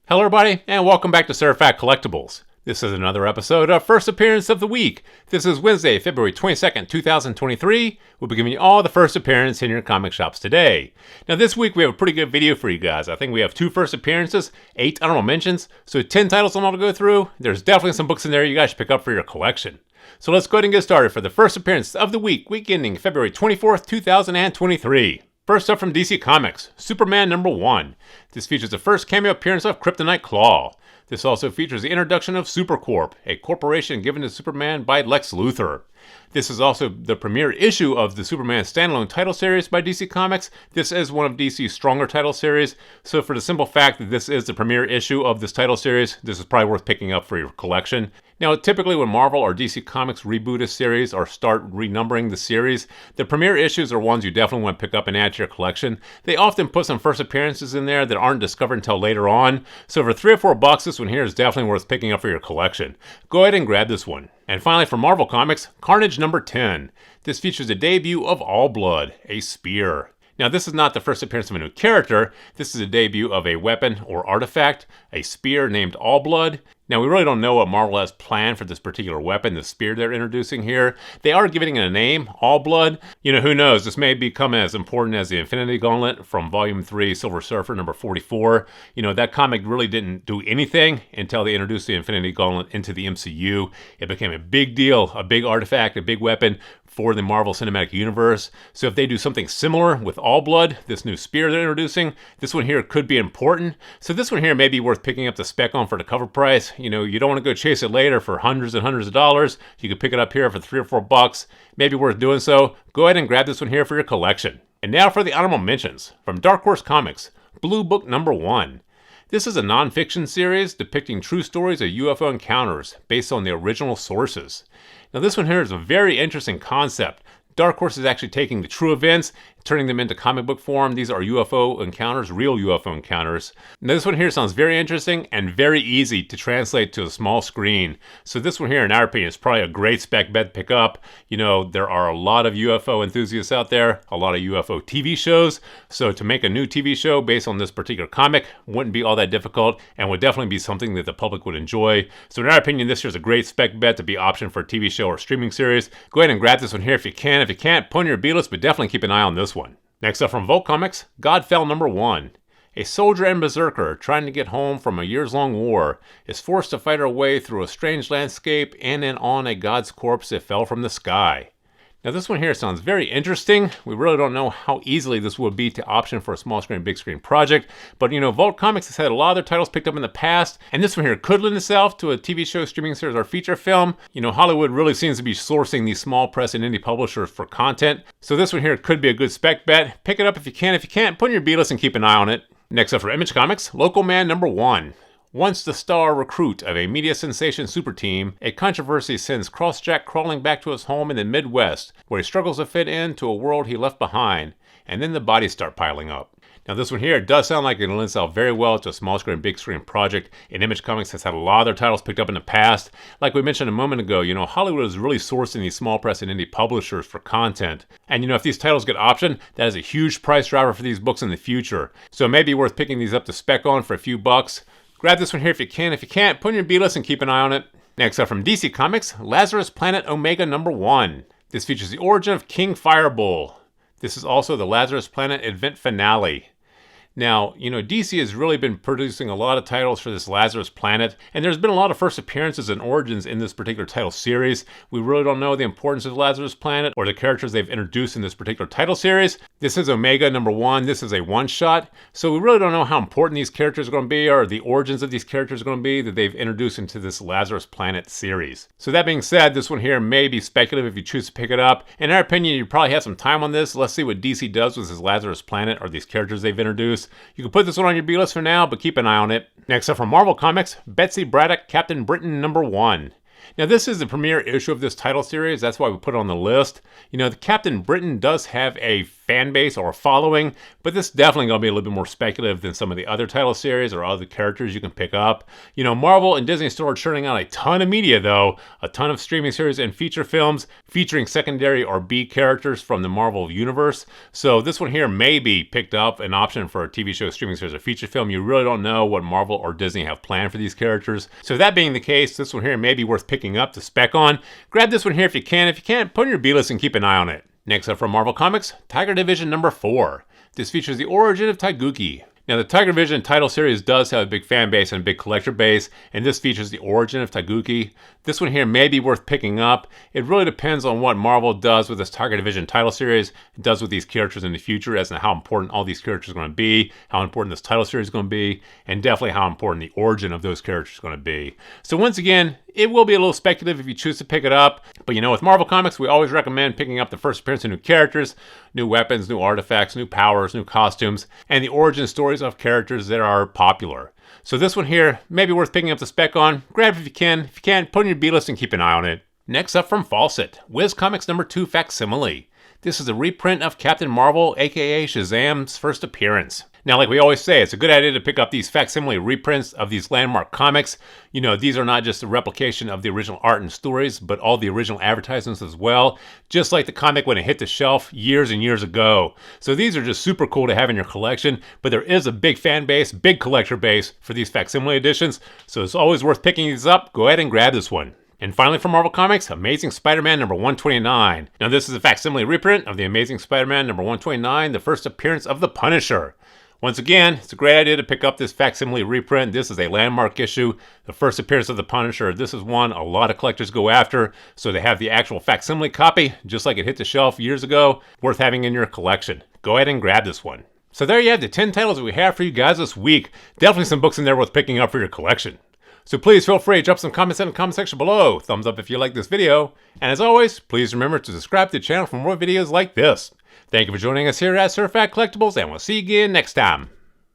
Hello everybody, and welcome back to Certified Collectibles. This is another episode of First Appearance of the Week. This is Wednesday, February 22nd, 2023. We'll be giving you all the first appearance in your comic shops today. Now this week we have a pretty good video for you guys. I think we have 2 first appearances, 8 honorable mentions, so 10 titles I'm to go through. There's definitely some books in there you guys should pick up for your collection. So let's go ahead and get started for the first appearance of the week ending February 24th, 2023. First up from DC Comics, Superman #1. This features the first cameo appearance of Kryptonite Claw. This also features the introduction of Supercorp, a corporation given to Superman by Lex Luthor. This is also the premiere issue of the Superman standalone title series by DC Comics. This is one of DC's stronger title series, so for the simple fact that this is the premiere issue of this title series, this is probably worth picking up for your collection. Now, typically when Marvel or DC Comics reboot a series or start renumbering the series, the premiere issues are ones you definitely want to pick up and add to your collection. They often put some first appearances in there that aren't discovered until later on, so for $3 or $4, this one here is definitely worth picking up for your collection. Go ahead and grab this one. And finally, for Marvel Comics, Carnage #10. This features the debut of All Blood, a spear. Now, this is not the first appearance of a new character. This is a debut of a weapon or artifact, a spear named All Blood. Now, we really don't know what Marvel has planned for this particular weapon, the spear they're introducing here. They are giving it a name, All Blood. You know, who knows? This may become as important as the Infinity Gauntlet from Volume 3, Silver Surfer #44. You know, that comic really didn't do anything until they introduced the Infinity Gauntlet into the MCU. It became a big deal, a big artifact, a big weapon for the Marvel Cinematic Universe. So if they do something similar with All Blood, this new spear they're introducing, this one here could be important. So this one here may be worth picking up the spec on for the cover price. You know, you don't want to go chase it later for hundreds and hundreds of dollars. You could pick it up here for $3 or $4. Maybe worth doing so. Go ahead and grab this one here for your collection. And now for the honorable mentions. From Dark Horse Comics, Blue Book #1. This is a non-fiction series depicting true stories of UFO encounters based on the original sources. Now this one here is a very interesting concept. Dark Horse is actually taking the true events, turning them into comic book form. These are UFO encounters, real UFO encounters. Now this one here sounds very interesting and very easy to translate to a small screen. So this one here, in our opinion, is probably a great spec bet to pick up. You know, there are a lot of UFO enthusiasts out there, a lot of UFO TV shows. So to make a new TV show based on this particular comic wouldn't be all that difficult and would definitely be something that the public would enjoy. So in our opinion, this here's a great spec bet to be option for a TV show or streaming series. Go ahead and grab this one here if you can. If you can't, put on your B-list, but definitely keep an eye on this one. Next up from Volt Comics, Godfell #1. A soldier and berserker trying to get home from a years-long war is forced to fight her way through a strange landscape in and on a god's corpse that fell from the sky. Now this one here sounds very interesting. We really don't know how easily this would be to option for a small screen, big screen project. But you know, Vault Comics has had a lot of their titles picked up in the past, and this one here could lend itself to a TV show, streaming series, or feature film. You know, Hollywood really seems to be sourcing these small press and indie publishers for content. So this one here could be a good spec bet. Pick it up if you can. If you can't, put in your B-list and keep an eye on it. Next up for Image Comics, Local Man #1. Once the star recruit of a media sensation super team, a controversy sends Crossjack crawling back to his home in the Midwest, where he struggles to fit into a world he left behind, and then the bodies start piling up. Now this one here does sound like it lends itself very well to a small screen, big screen project, and Image Comics has had a lot of their titles picked up in the past. Like we mentioned a moment ago, you know, Hollywood is really sourcing these small press and indie publishers for content. And you know, if these titles get optioned, that is a huge price driver for these books in the future. So it may be worth picking these up to spec on for a few bucks. Grab this one here if you can. If you can't, put in your B-list and keep an eye on it. Next up from DC Comics, Lazarus Planet Omega #1. This features the origin of King Firebull. This is also the Lazarus Planet event finale. Now, you know, DC has really been producing a lot of titles for this Lazarus Planet, and there's been a lot of first appearances and origins in this particular title series. We really don't know the importance of Lazarus Planet or the characters they've introduced in this particular title series. This is Omega #1. This is a one-shot, so we really don't know how important these characters are going to be or the origins of these characters are going to be that they've introduced into this Lazarus Planet series. So that being said, this one here may be speculative if you choose to pick it up. In our opinion, you probably have some time on this. Let's see what DC does with this Lazarus Planet or these characters they've introduced. You can put this one on your B-list for now, but keep an eye on it. Next up from Marvel Comics, Betsy Braddock, Captain Britain #1. Now this is the premiere issue of this title series, that's why we put it on the list. You know, the Captain Britain does have a fan base or following, but this is definitely going to be a little bit more speculative than some of the other title series or other characters you can pick up. You know, Marvel and Disney still are churning out a ton of media though, a ton of streaming series and feature films featuring secondary or B characters from the Marvel universe. So this one here may be picked up, an option for a TV show, streaming series, or feature film. You really don't know what Marvel or Disney have planned for these characters. So that being the case, this one here may be worth picking up to spec on. Grab this one here if you can. If you can't, put in your B-list and keep an eye on it. Next up from Marvel Comics, Tiger Division number 4. This features the origin of Taiguchi. Now, the Tiger Division title series does have a big fan base and a big collector base, and this features the origin of Taiguchi. This one here may be worth picking up. It really depends on what Marvel does with this Tiger Division title series, does with these characters in the future, as to how important all these characters are going to be, how important this title series is going to be, and definitely how important the origin of those characters is going to be. So once again, it will be a little speculative if you choose to pick it up, but you know, with Marvel Comics, we always recommend picking up the first appearance of new characters, new weapons, new artifacts, new powers, new costumes, and the origin stories of characters that are popular. So this one here may be worth picking up the spec on. Grab it if you can. If you can't, put in your B-list and keep an eye on it. Next up from Fawcett, Wiz Comics number 2 Facsimile. This is a reprint of Captain Marvel, aka Shazam's first appearance. Now, like we always say, it's a good idea to pick up these facsimile reprints of these landmark comics. You know, these are not just a replication of the original art and stories, but all the original advertisements as well, just like the comic when it hit the shelf years and years ago. So these are just super cool to have in your collection, but there is a big fan base, big collector base for these facsimile editions, so it's always worth picking these up. Go ahead and grab this one. And finally from Marvel Comics, Amazing Spider-Man number 129. Now this is a facsimile reprint of the Amazing Spider-Man number 129, the first appearance of the Punisher. Once again, it's a great idea to pick up this facsimile reprint. This is a landmark issue, the first appearance of the Punisher. This is one a lot of collectors go after, so they have the actual facsimile copy, just like it hit the shelf years ago, worth having in your collection. Go ahead and grab this one. So there you have the 10 titles that we have for you guys this week. Definitely some books in there worth picking up for your collection. So please feel free to drop some comments in the comment section below. Thumbs up if you like this video. And as always, please remember to subscribe to the channel for more videos like this. Thank you for joining us here at Surfat Collectibles, and we'll see you again next time.